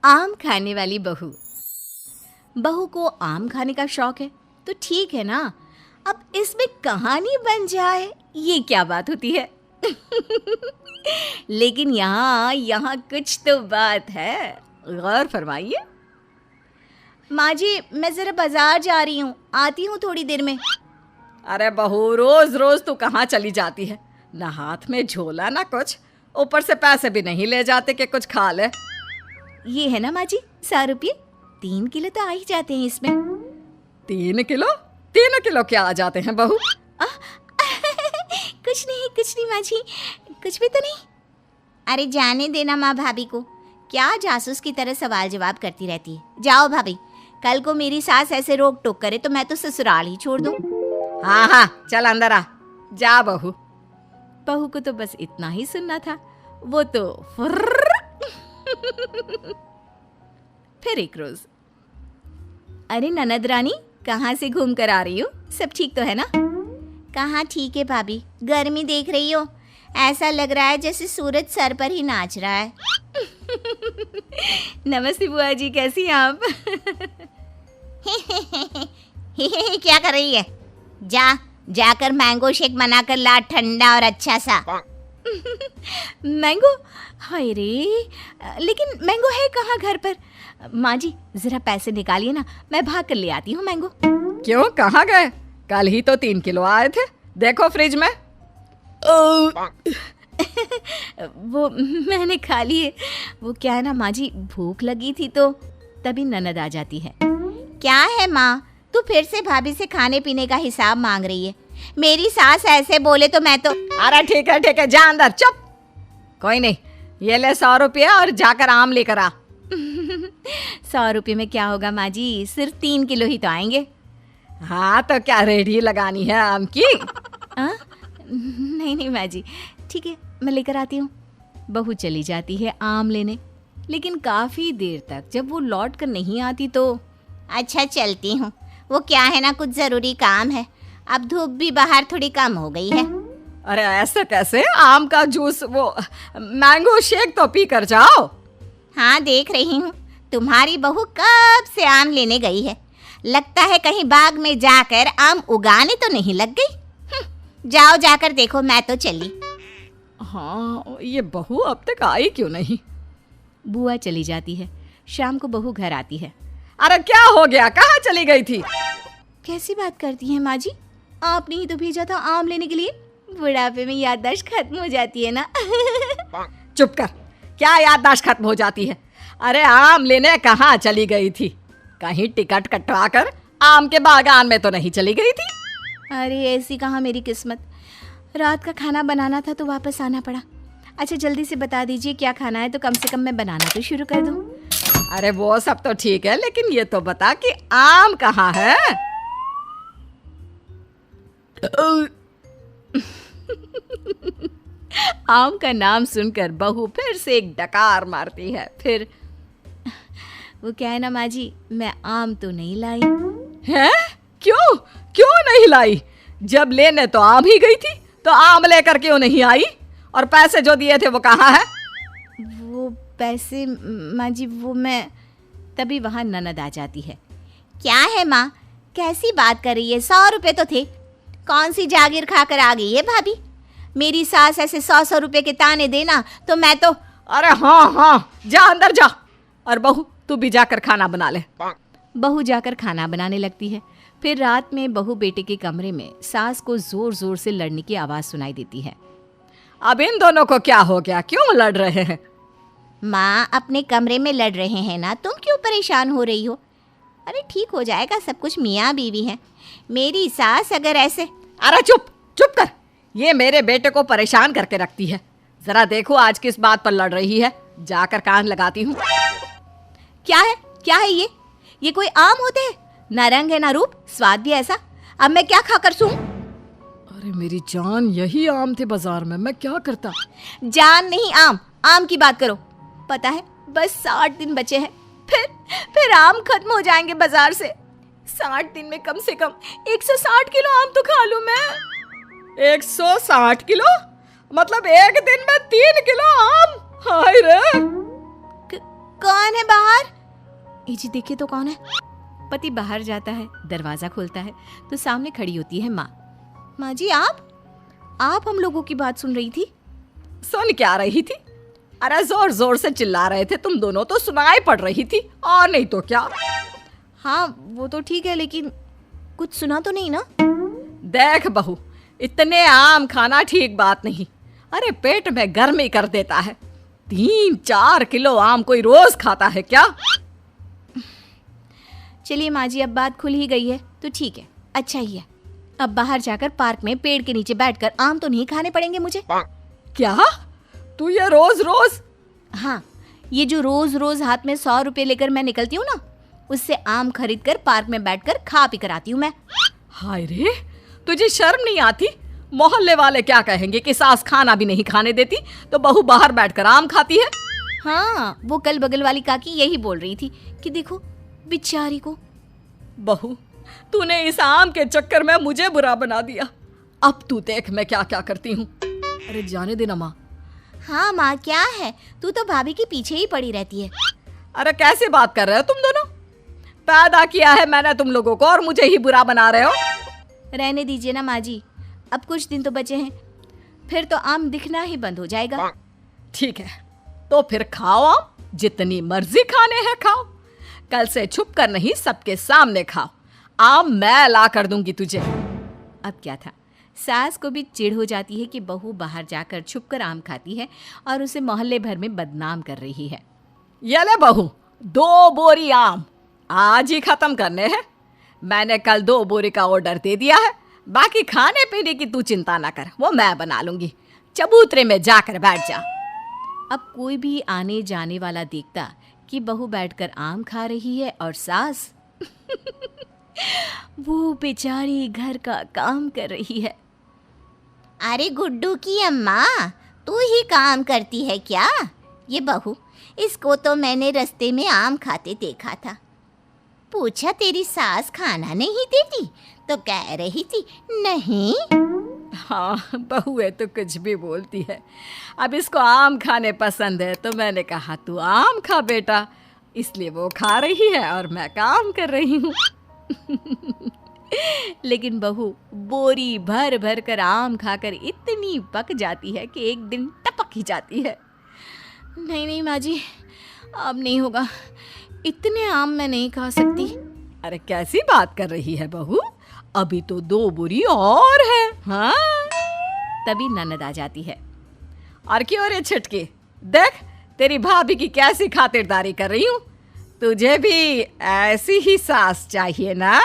आम खाने वाली बहू। बहू को आम खाने का शौक है तो ठीक है ना, अब इसमें कहानी बन जाए ये क्या बात होती है। लेकिन यहाँ कुछ तो बात है, गौर फरमाइए। माँ जी, मैं जरा बाजार जा रही हूँ, आती हूँ थोड़ी देर में। अरे बहू, रोज रोज तू कहाँ चली जाती है? ना हाथ में झोला ना कुछ, ऊपर से पैसे भी नहीं ले जाते कि कुछ खा ले। ये है ना माँ जी 100 रुपये, 3 किलो तो आ ही जाते हैं इसमें। 3 किलो? 3 किलो क्या आ जाते हैं बहू? कुछ नहीं माँ जी, कुछ भी तो नहीं। अरे जाने देना माँ भाभी को, क्या जासूस की तरह सवाल जवाब करती रहती है। जाओ भाभी, कल को मेरी सास ऐसे रोक टोक करे तो मैं तो ससुराल ही छोड़ दूँ। हाँ, चल अंदर आ, जा बहू। बहू को तो बस इतना ही सुनना था, वो तो फिर एक रोज, अरे ननद रानी, कहाँ से घूम कर आ रही हो? सब ठीक तो है ना? कहाँ ठीक है भाभी, गर्मी देख रही हो, ऐसा लग रहा है जैसे सूरज सर पर ही नाच रहा है। नमस्ते बुआ जी, कैसी हैं आप? क्या कर रही है? जाकर मैंगो शेक बनाकर ला, ठंडा और अच्छा सा। मैंगो? हाय रे, लेकिन मैंगो है कहाँ घर पर? माँ जी जरा पैसे निकालिए ना, मैं भाग कर ले आती हूँ मैंगो। क्यों, कहाँ गए? कल ही तो 3 किलो आए थे, देखो फ्रिज में। वो मैंने खा लिए। वो क्या है ना माँ जी, भूख लगी थी तो तभी ननद आ जाती है। क्या है माँ, तू फिर से भाभी से खाने पीने का हिसाब मांग रही है? मेरी सास ऐसे बोले तो मैं तो। अरे ठीक है, जा अंदर, चुप। कोई नहीं, ये ले 100 रुपये और जाकर आम लेकर आ। 100 रुपये में क्या होगा माँ जी, सिर्फ 3 किलो ही तो आएंगे। हाँ तो क्या रेडी लगानी है आम की? नहीं माँ जी, ठीक है, मैं लेकर आती हूँ। बहू चली जाती है आम लेने, लेकिन काफ़ी देर तक जब वो लौट कर नहीं आती तो अच्छा चलती हूँ, वो क्या है ना, कुछ ज़रूरी काम है। अब धूप भी बाहर थोड़ी कम हो गई है। अरे ऐसे कैसे? आम का जूस, वो मैंगो शेक तो पी कर जाओ। हाँ देख रही हूँ, तुम्हारी बहू कब से आम लेने गई है, लगता है कहीं बाग में जाकर आम उगाने तो नहीं लग गई। जाओ जाकर देखो, मैं तो चली। हाँ, ये बहू अब तक आई क्यों नहीं? बुआ चली जाती है, शाम को बहू घर आती है। अरे क्या हो गया, कहाँ चली गई थी? कैसी बात करती हैं माँ जी, आपने ही तो भेजा था आम लेने के लिए। बुढ़ापे में याददाश्त खत्म हो जाती है ना। चुप कर, क्या याददाश्त खत्म हो जाती है? अरे आम लेने कहाँ चली गई थी? कहीं टिकट कटवा कर आम के बागान में तो नहीं चली गई थी? अरे ऐसी कहाँ मेरी किस्मत, रात का खाना बनाना था तो वापस आना पड़ा। अच्छा जल्दी से बता दीजिए क्या खाना है, तो कम से कम मैं बनाना तो शुरू कर दूँ। अरे वो सब तो ठीक है, लेकिन ये तो बता कि आम कहाँ है? आम का नाम सुनकर बहू फिर से एक डकार मारती है। फिर वो क्या है ना माँ जी, मैं आम तो नहीं लाई। हैं? क्यों नहीं लाई? जब लेने तो आम ही गई थी, तो आम लेकर क्यों नहीं आई? और पैसे जो दिए थे वो कहाँ है? वो पैसे माँ जी, वो मैं, तभी वहाँ ननद आ जाती है। क्या है माँ, कैसी बात कर रही है? 100 रुपये तो थे, कौन सी जागीर खाकर आ गई है भाभी? मेरी सास ऐसे 100 रुपये के ताने देना तो मैं तो। अरे हाँ, जा अंदर जा, और बहू तू भी जाकर खाना बना ले। बहू जाकर खाना बनाने लगती है। फिर रात में बहू बेटे के कमरे में सास को जोर जोर से लड़ने की आवाज़ सुनाई देती है। अब इन दोनों को क्या हो गया, क्यों लड़ रहे हैं? माँ अपने कमरे में लड़ रहे हैं ना, तुम क्यों परेशान हो रही हो? अरे ठीक हो जाएगा सब कुछ, मियाँ बीवी हैं। मेरी सास अगर ऐसे। अरे चुप कर, ये मेरे बेटे को परेशान करके रखती है। जरा देखो आज किस बात पर लड़ रही है, जाकर कान लगाती हूँ। क्या है ये कोई आम होते हैं? ना रंग है ना रूप, स्वाद भी ऐसा। अब मैं क्या खाकर सूं? अरे मेरी जान, यही आम थे बाजार में, मैं क्या करता? जान नहीं, आम की बात करो। पता है बस 60 दिन बचे हैं, फिर आम खत्म हो जाएंगे बाजार से। 60 दिन में कम से कम 160 किलो आम तो खा लूं मैं। 160 किलो? मतलब एक दिन में 3 किलो आम? हाय रे! कौन है बाहर? ए जी देखिए तो कौन है। पति बाहर जाता है, दरवाजा खोलता है तो सामने खड़ी होती है माँ। माँ जी आप हम लोगों की बात सुन रही थी? सुन क्या रही थी? अरे जोर जोर से चिल्ला रहे थे तुम दोनों, तो सुनाई पड़ रही थी, और नहीं तो क्या। हाँ वो तो ठीक है, लेकिन कुछ सुना तो नहीं ना? देख बहू, इतने आम खाना ठीक बात नहीं। अरे पेट में गर्मी कर देता है। 3-4 किलो आम कोई रोज खाता है क्या? चलिए माँ जी, अब बात खुल ही गई है तो ठीक है, अच्छा ही है। अब बाहर जाकर पार्क में पेड़ के नीचे बैठकर आम तो नहीं खाने पड़ेंगे मुझे। क्या तू ये रोज रोज? हाँ, ये जो रोज रोज हाथ में 100 रुपए लेकर मैं निकलती हूँ ना, उससे आम खरीद कर पार्क में बैठकर खा पी कर आती हूँ मैं। हाय रे, तुझे शर्म नहीं आती? मोहल्ले वाले क्या कहेंगे कि सास खाना भी नहीं खाने देती तो बहू बाहर बैठकर आम खाती है। हाँ, वो कल बगल वाली काकी यही बोल रही थी कि देखो बेचारी को। बहू, तूने इस आम के चक्कर में मुझे बुरा बना दिया। अब तू देख मैं क्या क्या करती हूँ। अरे जाने देना माँ। हाँ माँ, क्या है, तू तो भाभी के पीछे ही पड़ी रहती है। अरे कैसे बात कर रहे हो तुम दोनों? पैदा किया है मैंने तुम लोगों को और मुझे ही बुरा बना रहे हो। रहने दीजिए ना माँ जी, अब कुछ दिन तो बचे हैं, फिर तो आम दिखना ही बंद हो जाएगा। ठीक है, तो फिर खाओ आम, जितनी मर्जी खाने हैं खाओ। कल से छुप कर नहीं, सबके सामने खाओ। आम मैं ला कर दूंगी तुझे। अब क्या था, सास को भी चिढ़ हो जाती है कि बहू बाहर जाकर छुपकर आम खाती है और उसे मोहल्ले भर में बदनाम कर रही है। ये ले बहू, 2 बोरी आम आज ही खत्म करने हैं। मैंने कल 2 बोरी का ऑर्डर दे दिया है। बाकी खाने पीने की तू चिंता ना कर, वो मैं बना लूंगी। चबूतरे में जाकर बैठ जा। अब कोई भी आने जाने वाला देखता कि बहू बैठकर आम खा रही है और सास वो बेचारी घर का काम कर रही है। अरे गुड्डू की अम्मा, तू ही काम करती है क्या? ये बहू, इसको तो मैंने रास्ते में आम खाते देखा था। पूछा तेरी सास खाना नहीं देती तो कह रही थी नहीं। हाँ, बहू है तो कुछ भी बोलती है। अब इसको आम खाने पसंद है तो मैंने कहा तू आम खा बेटा, इसलिए वो खा रही है और मैं काम कर रही हूँ। लेकिन बहू बोरी भर भर कर आम खाकर इतनी पक जाती है कि एक दिन टपक ही जाती है। नहीं नहीं माँ जी, अब नहीं होगा, इतने आम मैं नहीं खा सकती। अरे कैसी बात कर रही है बहू, अभी तो 2 बोरी और है। हाँ, तभी ननद आ जाती है। और क्यों रे छुटकी, देख तेरी भाभी की कैसी खातिरदारी कर रही हूँ। तुझे भी ऐसी ही सास चाहिए ना?